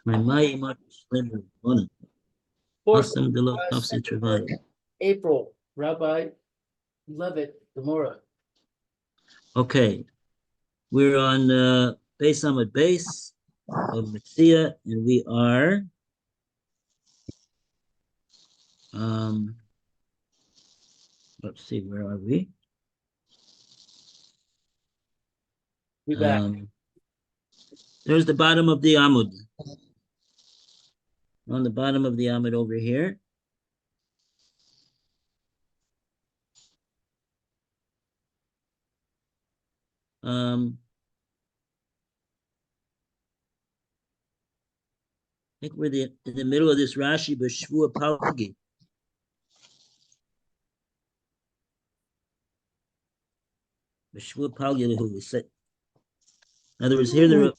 Mai Mat Shlemer Bona. Fourth, Awesome de lo Tafsi Travail. April, Rabbi Levitt, Gemora. Okay. We're on base Amud base of Metzia, and we are let's see, where are we? We back. There's the bottom of the Amud. On the bottom of the Amud over here. I think we're in the middle of this Rashi, B'Shvua Palgi. B'Shvua Palgi, who we said. In other words, here the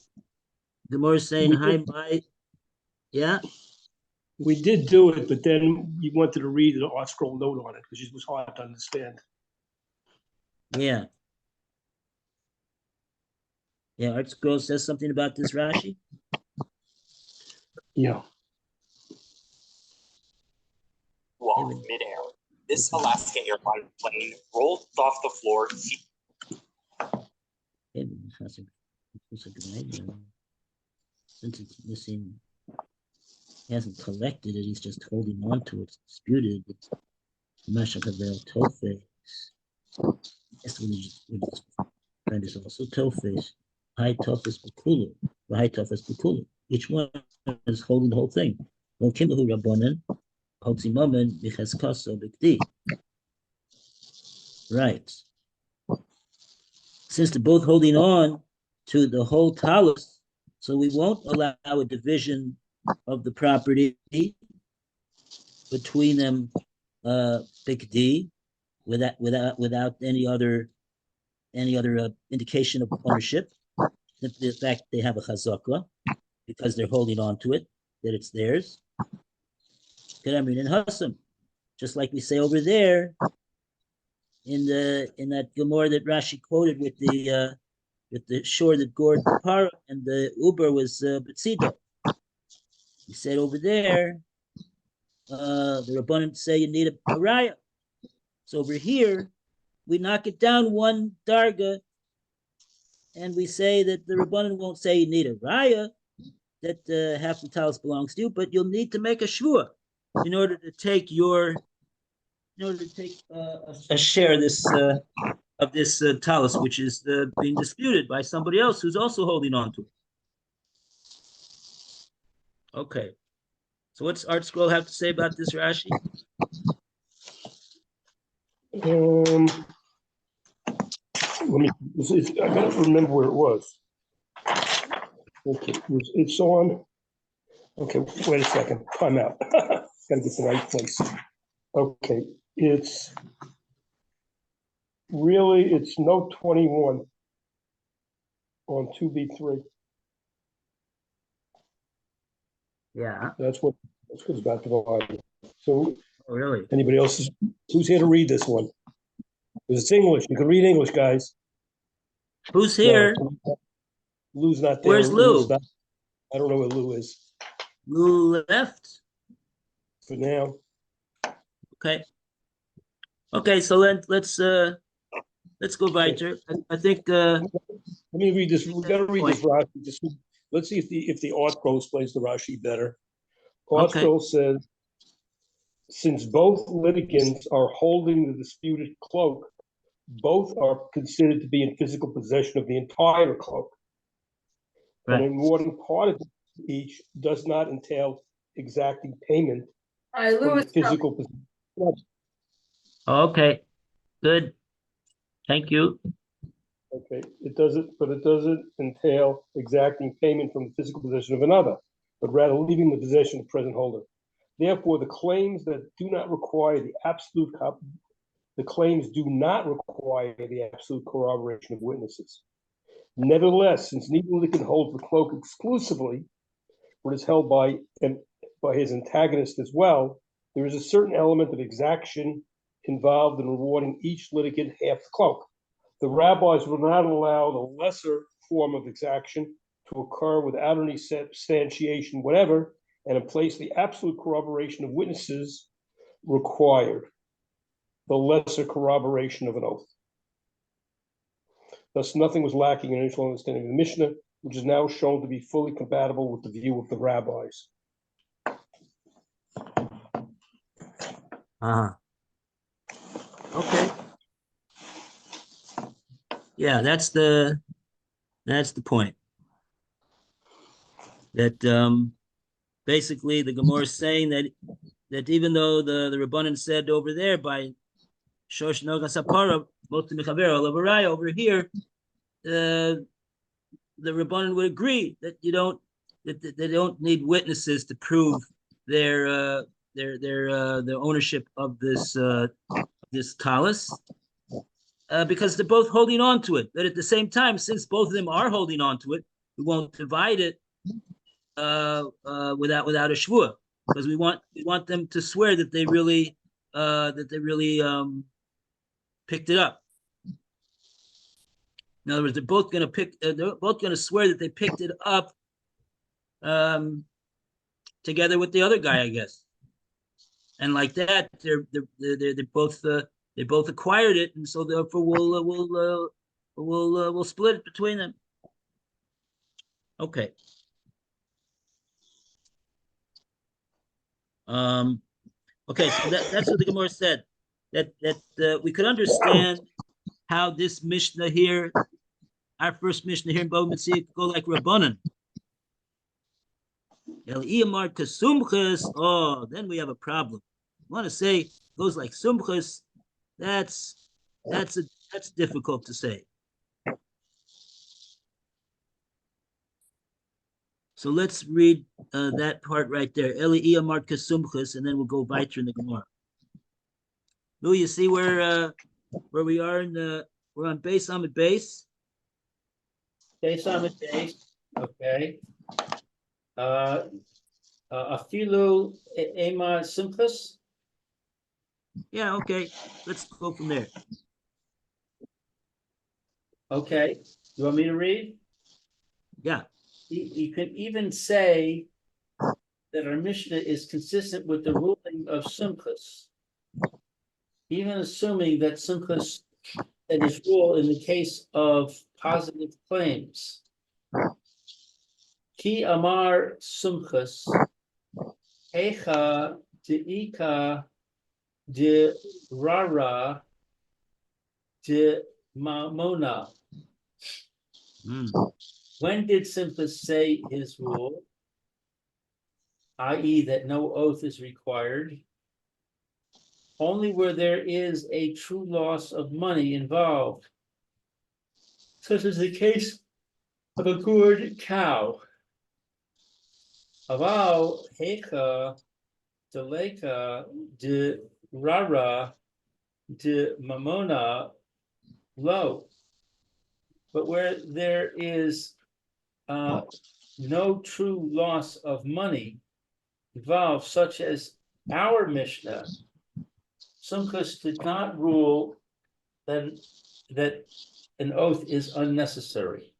Gemora is saying, hi, my, yeah? We did do it, but then you wanted to read the art scroll note on it because it was hard to understand. Yeah. Yeah, Art Scroll says something about this Rashi. Yeah. While in midair, this Alaska airline plane rolled off the floor. Since it's missing, he hasn't collected it, he's just holding on to it. It's disputed. It's Mashakavel Tofe. Yes, friend is also Tofe. High Tofes Bakulu. High Tofes Bakulu. Each one is holding the whole thing. Well, Kimbahu Rabbonin, Hoximaman, Michaskaso Bikdi. Right. Since they're both holding on to the whole talus, so we won't allow a division of the property between them, Bikdi, without any other indication of ownership. The fact they have a chazakah because they're holding on to it, that it's theirs. Kedamrin and Hassam, just like we say over there in that Gemora that Rashi quoted with the shore that gored the para and the Uber was Betzida. He said over there, the Rabbanim say you need a raya. So over here, we knock it down one darga, and we say that the Rabbanan won't say you need a raya, that half the talus belongs to you, but you'll need to make a shvua in order to take a share of this talus, which is being disputed by somebody else who's also holding on to it. Okay. So what's Art Scroll have to say about this Rashi? I gotta remember where it was. Okay, it's on. Okay, wait a second. Time out. Gotta get the right place. Okay, it's note 21 on 2B3. Yeah. That's what it's about divided. So, oh, really? Anybody else? Who's here to read this one? Because it's English. You can read English, guys. Who's here? No, Lou's not there. Where's Lou? I don't know where Lou is. Lou left? For now. Okay. Okay, so let's go weiter. I think let me read this. We gotta read this Rashi. Let's see if the art scroll explains the Rashi better. Art scroll says, since both litigants are holding the disputed cloak, both are considered to be in physical possession of the entire cloak. Right. And awarding part of each does not entail exacting payment from the physical possession. Okay, good. Thank you. Okay, it doesn't entail exacting payment from the physical possession of another, but rather leaving the possession of the present holder. Therefore, the claims do not require the absolute corroboration of witnesses. Nevertheless, since neither litigant holds the cloak exclusively, when it's held by his antagonist as well, there is a certain element of exaction involved in rewarding each litigant half the cloak. The rabbis will not allow the lesser form of exaction to to occur without any substantiation, whatever, and in place the absolute corroboration of witnesses required, the lesser corroboration of an oath. Thus, nothing was lacking in initial understanding of the Mishnah, which is now shown to be fully compatible with the view of the rabbis. Okay. Yeah, that's the point. That basically the Gemora is saying that even though the Rabbanan said over there by Shosh Noga Sapara, both the Mechaber Olavaraya over here, the Rabbanan would agree that they don't need witnesses to prove their ownership of this talus, because they're both holding on to it. But at the same time, since both of them are holding on to it, we won't divide it without a shvua, because we want them to swear that they really picked it up. In other words, they're both going to swear that they picked it up together with the other guy, I guess. And like that, they both acquired it, and so therefore we'll split it between them. Okay. Okay, so that's what the Gemara said. That we could understand how this Mishnah here, our first Mishnah here in Bava Metzia, could go like Rabbanan. Oh, then we have a problem. I want to say goes like Sumchas. That's difficult to say. So let's read that part right there. Eli Iyamar Kasumchas, and then we'll go weiter in the Gemara. Lou, you see where we are we're on base Amid base. Base Amid base. Okay. Afilu Ema Simchas. Yeah, okay. Let's go from there. Okay. You want me to read? Yeah. You can even say that our Mishnah is consistent with the ruling of Simchas, even assuming that Simchas and his rule in the case of positive claims. Ki Amar Simchas, Echa Deika De Rara De Mamona. When did Simchas say his rule, i.e., that no oath is required? Only where there is a true loss of money involved, such as the case of a gored cow. Aval hecha deleka de rara de mamona lo. But where there is no true loss of money involved, such as our Mishnah, Simchas did not rule that an oath is unnecessary.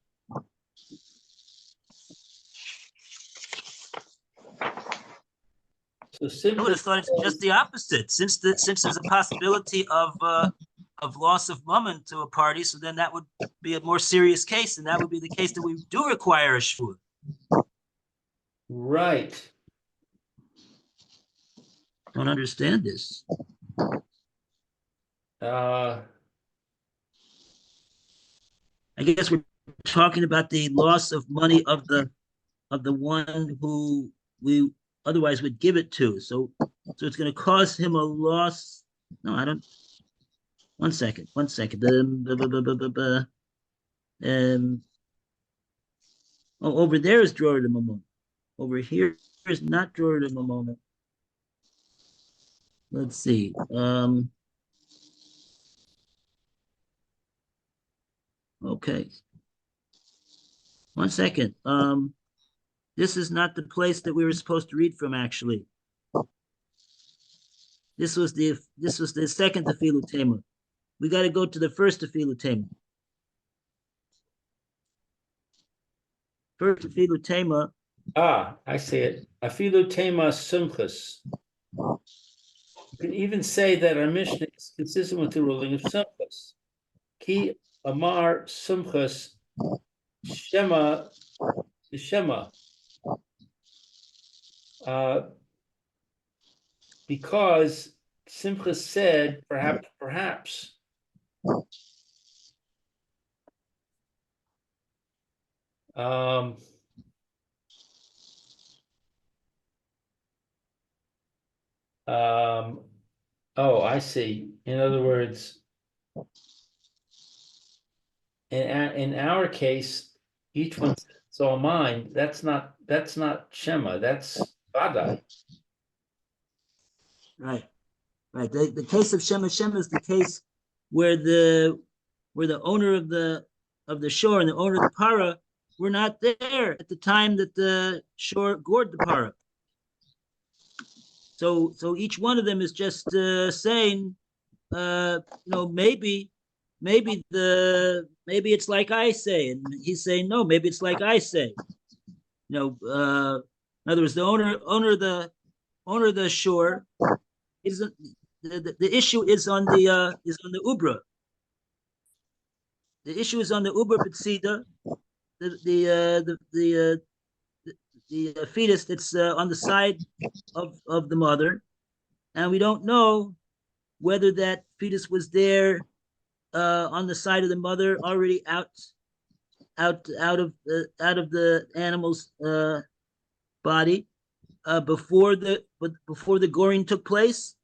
So I would have thought it's just the opposite. Since there's a possibility of loss of mammon to a party, so then that would be a more serious case, and that would be the case that we do require a shvur. Right. Don't understand this. Uh, I guess we're talking about the loss of money of the one who we otherwise would give it to. So it's going to cause him a loss. No, I don't. One second. Oh, over there is drawer to mamona. Over here is not drawer to mamona. Let's see. Okay. One second. This is not the place that we were supposed to read from, actually. This was the second Tefilu Tema. We got to go to the first Tefilu Tema. First, afilu tema. I see it. Afilu tema sumchus. You can even say that our Mishnah is consistent with the ruling of sumchus. Ki amar sumchus shema shema. Because Simchas said, perhaps. Oh, I see. In other words, in our case, each one says it's all mine. That's not Shema. That's Vadai. Right. The case of Shema is the case where the owner of the shore and the owner of the para were not there at the time that the shore gored the para. So each one of them is just saying, maybe it's like I say, and he's saying no, maybe it's like I say. In other words, the owner of the shore isn't the issue is on the ubra. The issue is on the ubra b'tzida, the fetus that's on the side of the mother, and we don't know whether that fetus was there on the side of the mother, already out of the animal's body before the goring took place,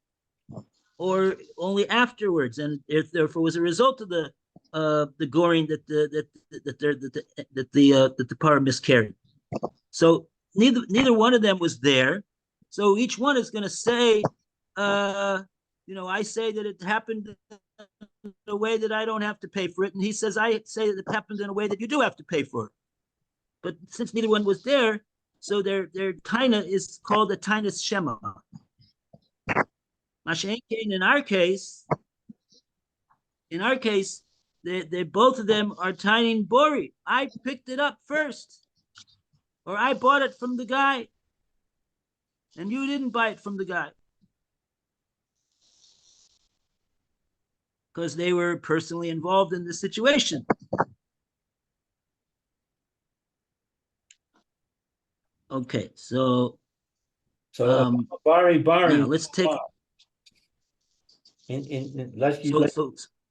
or only afterwards, and therefore was a result of the goring that the para miscarried. So neither one of them was there. So each one is going to say, I say that it happened in a way that I don't have to pay for it, and he says I say that it happened in a way that you do have to pay for it. But since neither one was there, so their taina is called a tainas shema. In our case, they both of them are taining bori. I picked it up first, or I bought it from the guy, and you didn't buy it from the guy, because they were personally involved in the situation. Okay, so Bari. Now let's take.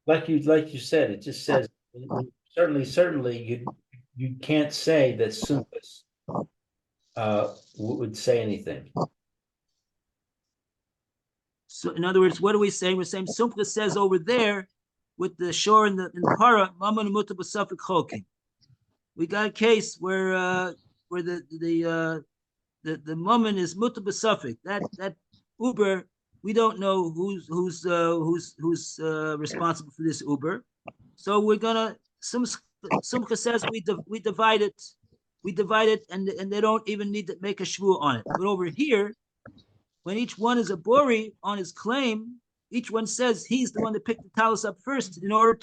Like you said, it just says certainly you can't say that Sumchus would say anything. So in other words, what are we saying? We're saying Sumchus says over there with the shore and the para, Maman Muta B'Safik Choking. We got a case where the Maman is Muta B'Safik. That Uber, we don't know who's responsible for this Uber. So we're gonna Sumcha says we divide it, and they don't even need to make a shvua on it. But over here, when each one is a bori on his claim, each one says he's the one that picked the talus up first in order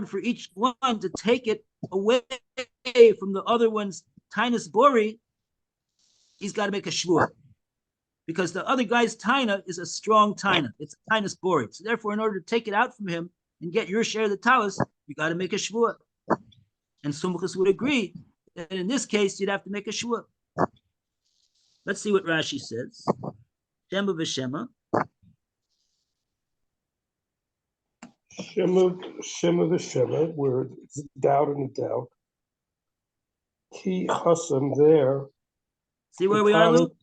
for each one to take it away from the other one's tainus bori. He's got to make a shvua, because the other guy's taina is a strong taina. It's a tainus bori. So therefore, in order to take it out from him and get your share of the talus, you got to make a shvua. And Sumchus would agree that in this case, you'd have to make a shvua. Let's see what Rashi says. Shema v'shema. Shema v'shema, where it's doubt and a doubt. Ki hasam there. See where we are, Luke?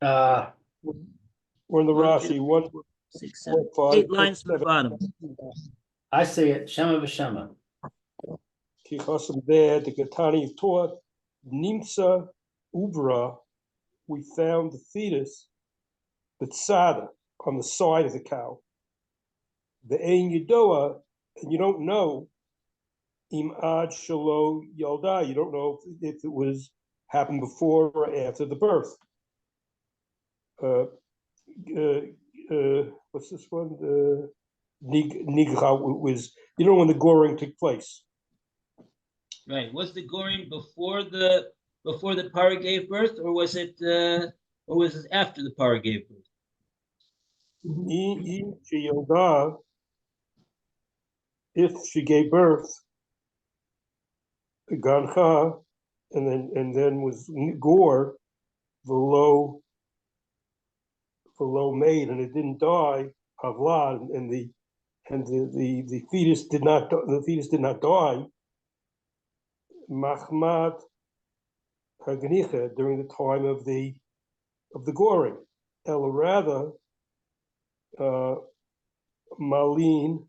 We're in the Rashi, 1, 6, 7, 4, 5, 8 lines from the bottom. I say it, Shema v'Shema. Ki hasam there, the Katani taught, Nimsa Ubra, we found the fetus, Betsada, on the side of the cow. The Ein Yedoa, and you don't know, Im Ad Shalo Yalda, you don't know if it was happened before or after the birth. What's this one? Nigra was, when the goring took place. Right. Was the goring before the para gave birth, or was it after the para gave birth? If she gave birth, gancha, and then was gore, below made, and it didn't die, havla, and the fetus did not die, machmat hagnicha, during the time of the goring. El rather, malin,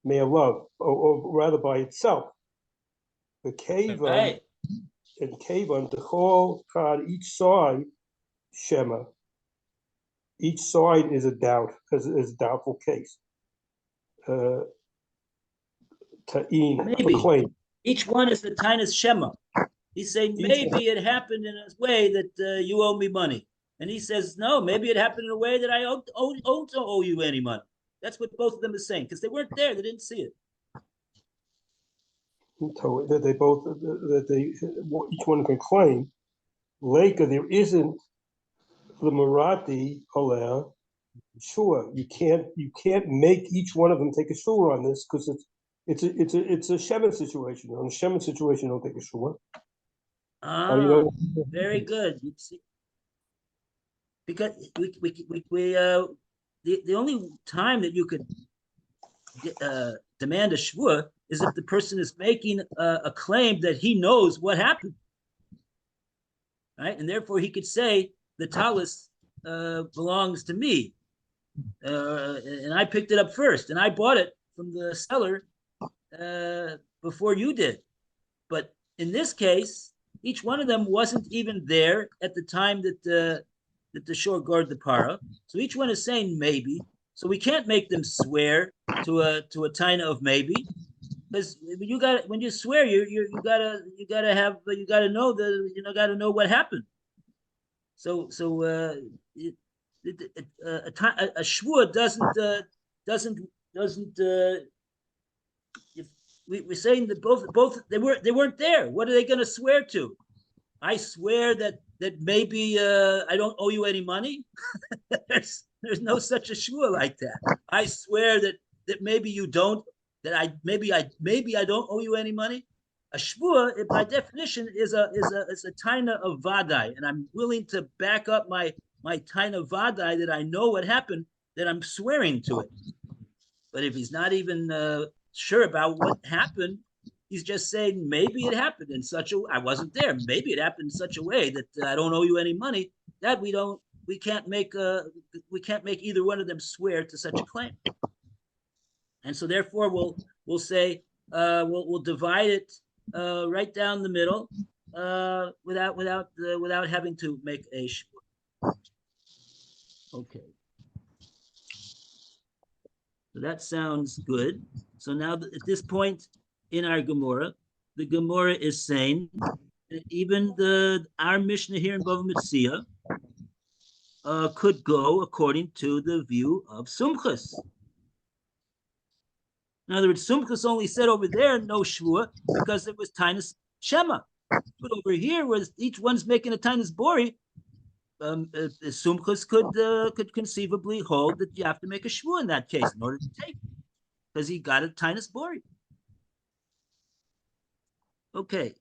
may love, or rather by itself. The kavan, Right. and kavan, the whole card, each side, shema. Each side is a doubtful case. Ta'in, Maybe. for claim. Each one is the tinus shema. He's saying maybe it happened in a way that you owe me money, and he says no. Maybe it happened in a way that I don't owe you any money. That's what both of them are saying because they weren't there. They didn't see it. That they both, each one can claim. Later, there isn't the Marathi allow. Sure, you can't make each one of them take a shur on this because it's a Shema situation. On a Shema situation, you don't take a shur. Ah, very good. You see, because the only time that you could demand a shvua is if the person is making a claim that he knows what happened, right? And therefore he could say the talus belongs to me, and I picked it up first, and I bought it from the seller before you did. But in this case, each one of them wasn't even there at the time that the shore guard the para. So each one is saying maybe. So we can't make them swear to a taina of maybe, because you got when you swear you gotta know gotta know what happened. So a shvur doesn't if we're saying that both they weren't there. What are they going to swear to? I swear that maybe I don't owe you any money. there's no such a shvur like that. I swear that maybe you don't. That I don't owe you any money. A shvur, by definition, is a taina of vadai, and I'm willing to back up my taina vadai that I know what happened, that I'm swearing to it. But if he's not even sure about what happened, he's just saying maybe it happened in such a I wasn't there. Maybe it happened in such a way that I don't owe you any money. That we can't make either one of them swear to such a claim. And so therefore we'll say we'll divide it right down the middle without having to make a shvur. Okay. So that sounds good. So now at this point in our Gemora, the Gemora is saying that even our Mishnah here in Bava Metzia could go according to the view of Sumchus. In other words, Sumchus only said over there no shvua because it was Tainus Shema. But over here, where each one's making a Tainus Bori, Sumchus could conceivably hold that you have to make a shvua in that case in order to take, because he got a Tainus Bori. Okay.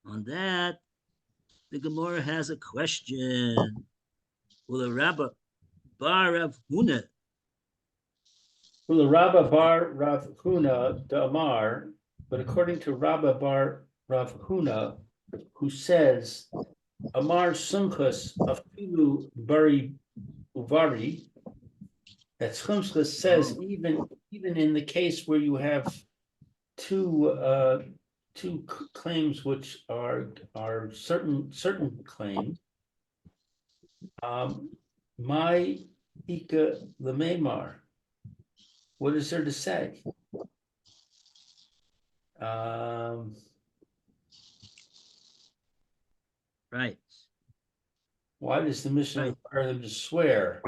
On that, the Gemara has a question. Will a Rabba bar Rav Huna? Well, the Rabba bar Rav Huna the Amar, but according to Rabba bar Rav Huna, who says Amar Sumchus of Filu Bari Uvari, that Sumchus says even in the case where you have two claims which are certain claims, my Ika Lememar. What is there to say? Right. Why does the Mishnah require them to swear?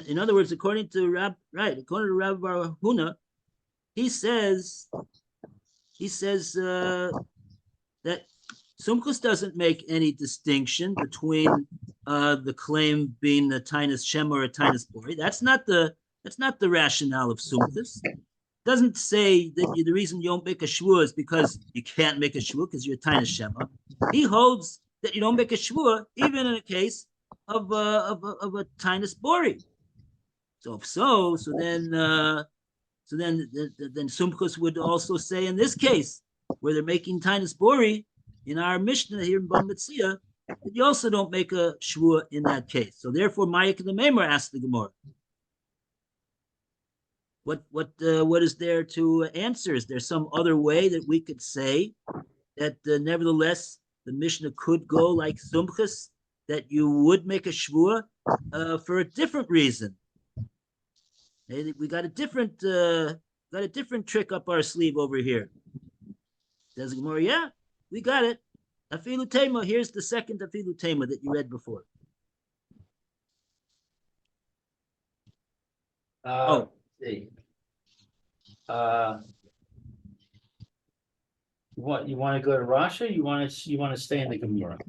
In other words, according to Rabbi Bar Huna, he says that Sumkus doesn't make any distinction between the claim being a Tainus Shem or a Tainus Bori. That's not the rationale of Sumkus. Doesn't say that the reason you don't make a shvua is because you can't make a shvua because you're a Tainus Shema. He holds that you don't make a shvua even in a case of a Tainus Bori. So if so then Sumkus would also say in this case where they're making Tainus Bori in our Mishnah here in Bava Metzia, that you also don't make a shvua in that case. So therefore, Ma'ik the Meimer asked the Gemara, what is there to answer? Is there some other way that we could say that nevertheless the Mishnah could go like Sumchus, that you would make a shvua for a different reason? We got a different trick up our sleeve over here. Says the Gemara, yeah, we got it. Afilu Tema. Here's the second Afilu Tema that you read before. Let's see. What you want to go to Rashi? You want to stay in the Gemara?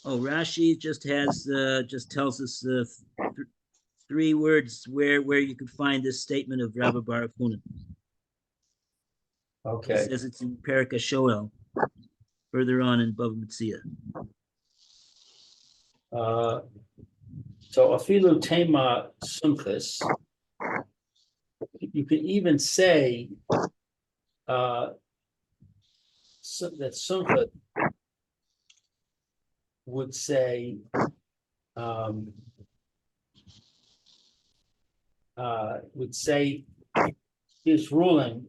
Oh, Rashi just tells us three words where you could find this statement of Rabbi Baruch Huna. Okay. It says it's in Perika Shoel, further on in Bava Metzia. So Afilu Tema Sumchus. You could even say that Sumchus would say his ruling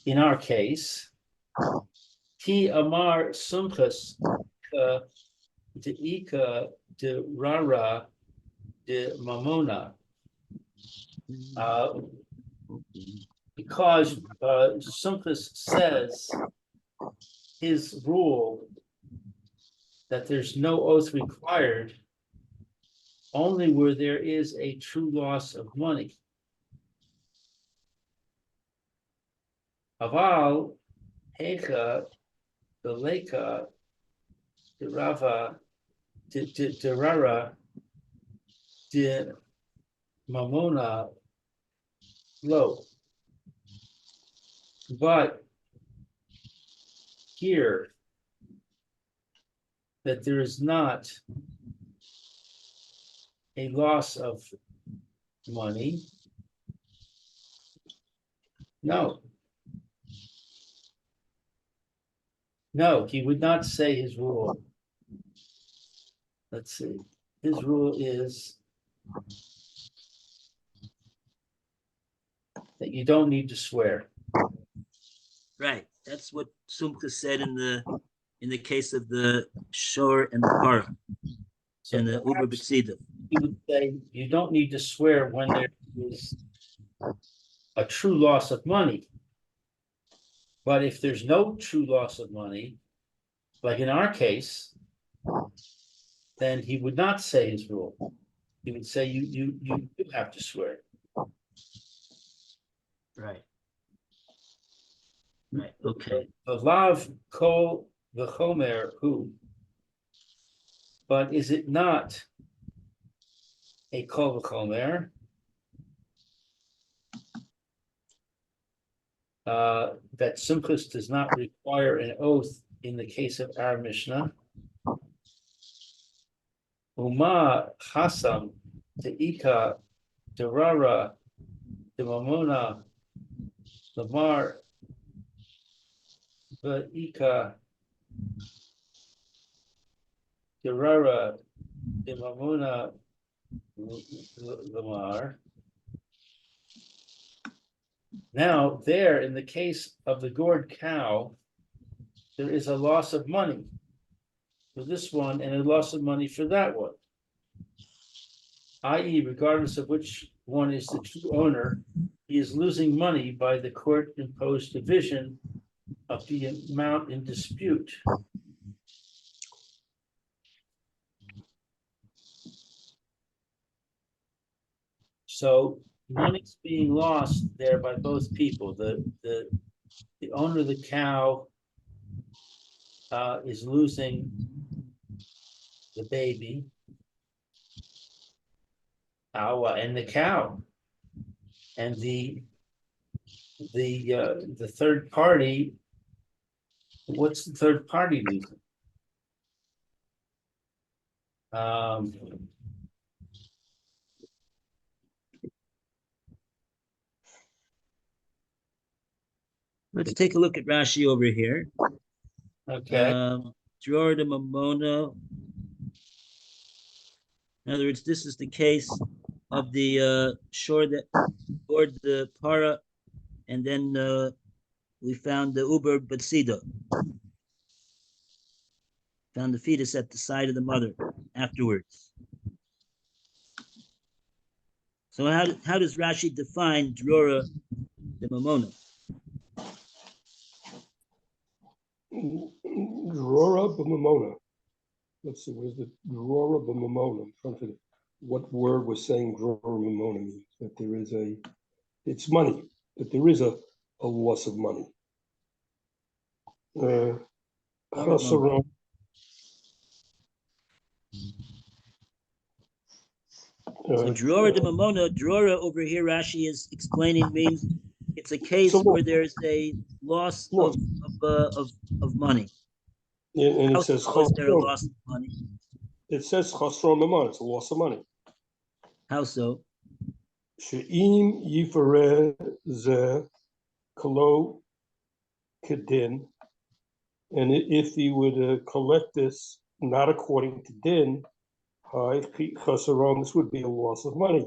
in our case, Ki Amar Sumchus de Ika de Rara de Mamona. Because Sumchus says his rule that there's no oath required only where there is a true loss of money. Aval Hecha the Leka the Rava de Rara de Mamona low. But here that there is not a loss of money. No, he would not say his rule. Let's see. His rule is that you don't need to swear. Right. That's what Sumka said in the case of the Shor and the Para So and the Uber B'Tzida. he would say you don't need to swear when there is a true loss of money. But if there's no true loss of money, like in our case, then he would not say his rule. He would say you do have to swear. Right. Right. Okay. The lav kol v'chomer hu. But is it not a kol v'chomer? That Simchus does not require an oath in the case of our Mishnah. Uma chasam te'ika derara demamona lamar ve'ika derara demamona lamar. Now, there, in the case of the gored cow, there is a loss of money for this one and a loss of money for that one. I.e., regardless of which one is the true owner, he is losing money by the court-imposed division of the amount in dispute. So money's being lost there by both people. The owner of the cow is losing the baby, and the cow, and the third party. What's the third party losing? Let's take a look at Rashi over here. Okay. Dror the Mamona. In other words, this is the case of the shore that board the para, and then we found the uber batsida. Found the fetus at the side of the mother afterwards. So how does Rashi define Drora the Mamona? Drora b'mamona. Let's see, where's the Drora b'mamona? I'm trying to think what word was saying Drora b'mamona means. That there is it's money, that there is a loss of money. Chasaron. So Drora de Mamona, Drora over here, Rashi is explaining means it's a case where there's a loss of money. And it says how is there a loss of money? It says chasron mamon, it's a loss of money. How so? She'im yifareh ze kalo kedin, and if he would collect this not according to din, this would be a loss of money.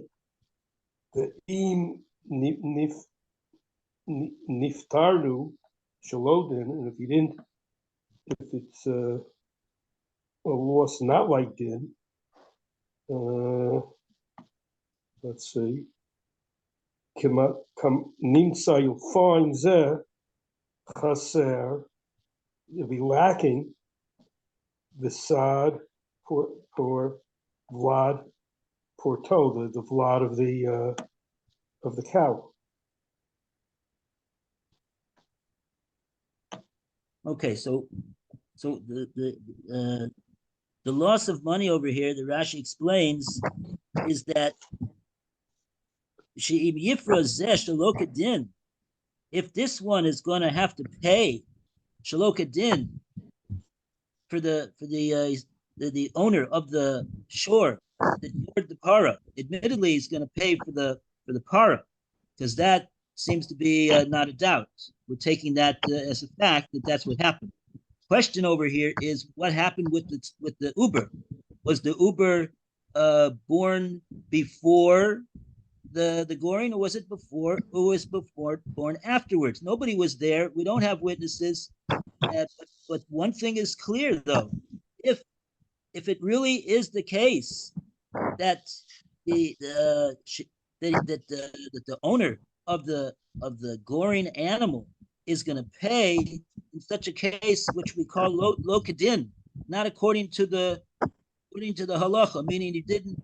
The im niftarnu shalodin, and if it's a loss not like din, let's see, nimsa, you'll find ze chaser, you'll be lacking the sad for Vlad Porto, the Vlad of the cow. Okay, so the loss of money over here, the Rashi explains, is that if this one is going to have to pay shalokadin for the owner of the shore, the para, admittedly he's going to pay for the para, because that seems to be not a doubt. We're taking that as a fact that that's what happened. Question over here is what happened with the uber? Was the uber born before the goring, or was it before? Or was born afterwards? Nobody was there. We don't have witnesses. But one thing is clear, though: if it really is the case that the owner of the goring animal is going to pay in such a case, which we call lo kedin, not according to the halacha, meaning he didn't.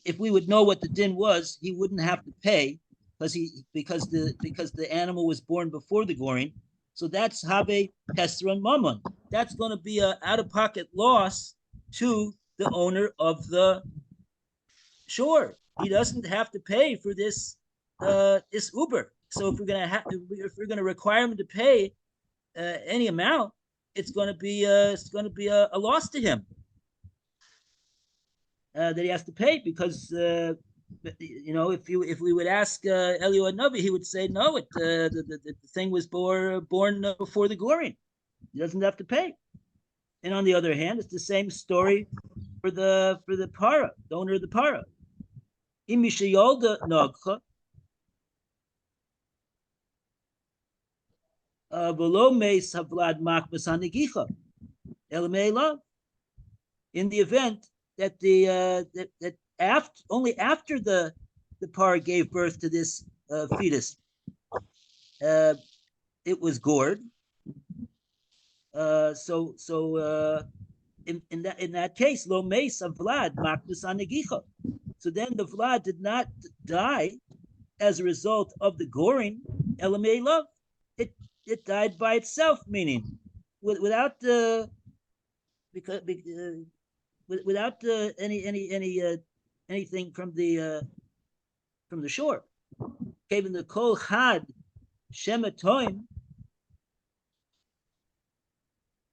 If we would know what the din was, he wouldn't have to pay because the animal was born before the goring. So that's habe pesron mamon. That's going to be an out-of-pocket loss to the owner of the shore. He doesn't have to pay for this uber. So if we're gonna require him to pay any amount, it's going to be a loss to him that he has to pay, because if we would ask Eliyahu Navi, he would say no. The thing was born before the goring. He doesn't have to pay. And on the other hand, it's the same story for the para, the owner of the para. In the event that only after the par gave birth to this fetus, it was gored. So in that case, lo meis Vlad maknus anegicha. So then the Vlad did not die as a result of the goring elamei love. It died by itself, meaning without the without anything from the shore. Even the kol had shematoim,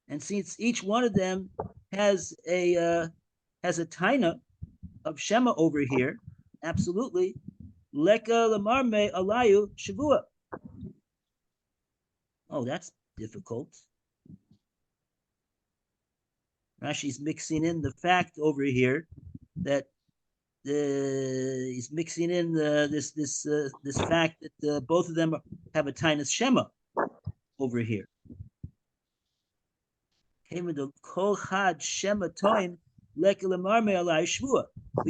and since each one of them has a taina of shema over here, absolutely. Leka lamarme alayu shavua. Oh, that's difficult. Rashi's mixing in the fact over here that he's mixing in this fact that both of them have a tainus shema over here. We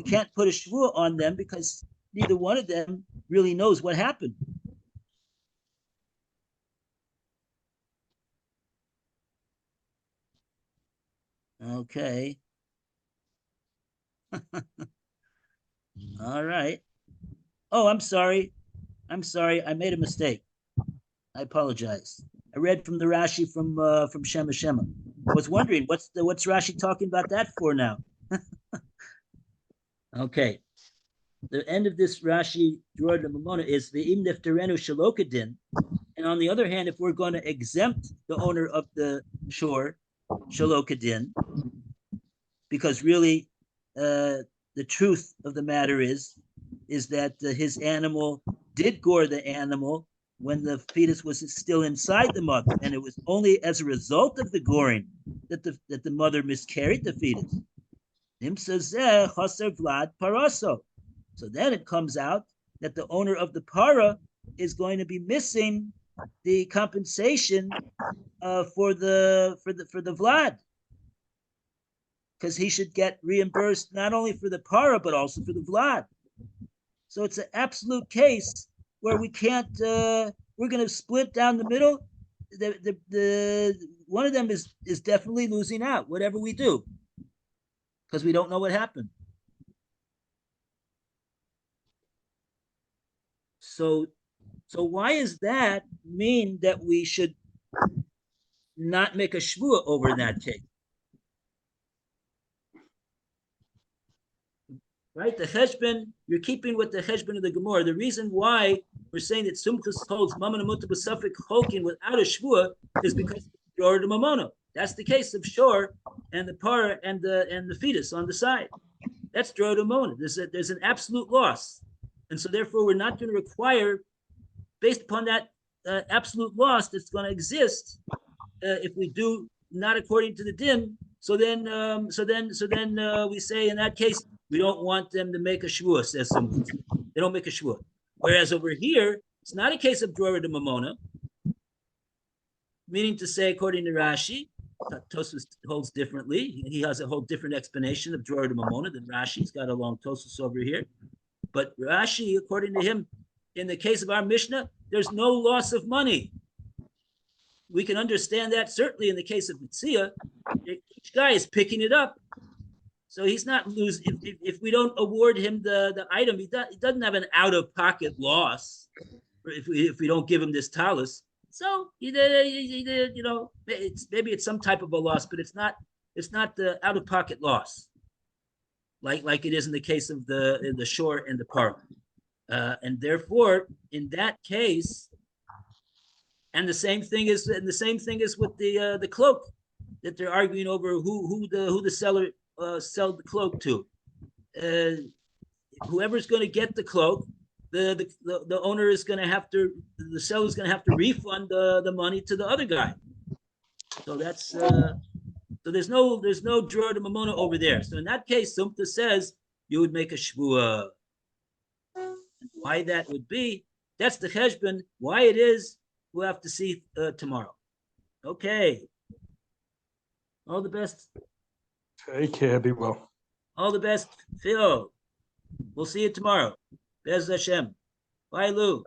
can't put a shvua on them because neither one of them really knows what happened. Okay. All right. Oh, I'm sorry. I made a mistake. I apologize. I read from the Rashi from Shema Shema. I was wondering what's Rashi talking about that for now. Okay. The end of this Rashi Dror de Mamona is the Im Nefterenu Shalokadin. And on the other hand, if we're going to exempt the owner of the shore, Shalokadin, because really the truth of the matter is that his animal did gore the animal when the fetus was still inside the mother, and it was only as a result of the goring that the mother miscarried the fetus. Vlad paraso. So then it comes out that the owner of the para is going to be missing the compensation for the Vlad, because he should get reimbursed not only for the para but also for the Vlad. So it's an absolute case where we can't. We're going to split down the middle. The one of them is definitely losing out, whatever we do, because we don't know what happened. So why does that mean that we should not make a shvua over in that case? Right, the cheshbon, you're keeping with the cheshbon of the Gemora. The reason why we're saying that Sumchus holds Mamona Muta B'Safik Cholkin without a shvua is because of Dror de Mamona. That's the case of Shor and the para and the fetus on the side. That's Dror de Mamona. There's an absolute loss, and so therefore we're not going to require, based upon that absolute loss that's going to exist, if we do not according to the din. So then we say in that case, we don't want them to make a shvua, says someone. They don't make a shvua. Whereas over here, it's not a case of Dror de Mamona, meaning to say, according to Rashi, Tosfos holds differently. He has a whole different explanation of Dror de Mamona than Rashi. He's got a long Tosfos over here. But Rashi, according to him, in the case of our Mishnah, there's no loss of money. We can understand that certainly in the case of Metzia. Each guy is picking it up. So he's not losing. If we don't award him the item, he doesn't have an out-of-pocket loss if we don't give him this talus. So maybe it's some type of a loss, but it's not the out-of-pocket loss like it is in the case of the shore and the para. And therefore, in that case, and the same thing is with the cloak that they're arguing over who the seller sell the cloak to. Whoever's going to get the cloak, the owner is going to have to, the seller is going to have to refund the money to the other guy. So that's so there's no Dror de Mamona over there. So in that case, Sumta says you would make a shvua. Why that would be, that's the cheshbon. Why it is, we'll have to see tomorrow. Okay. All the best. Take care, be well. All the best, Phil. We'll see you tomorrow. Bez Hashem. Bye, Lou.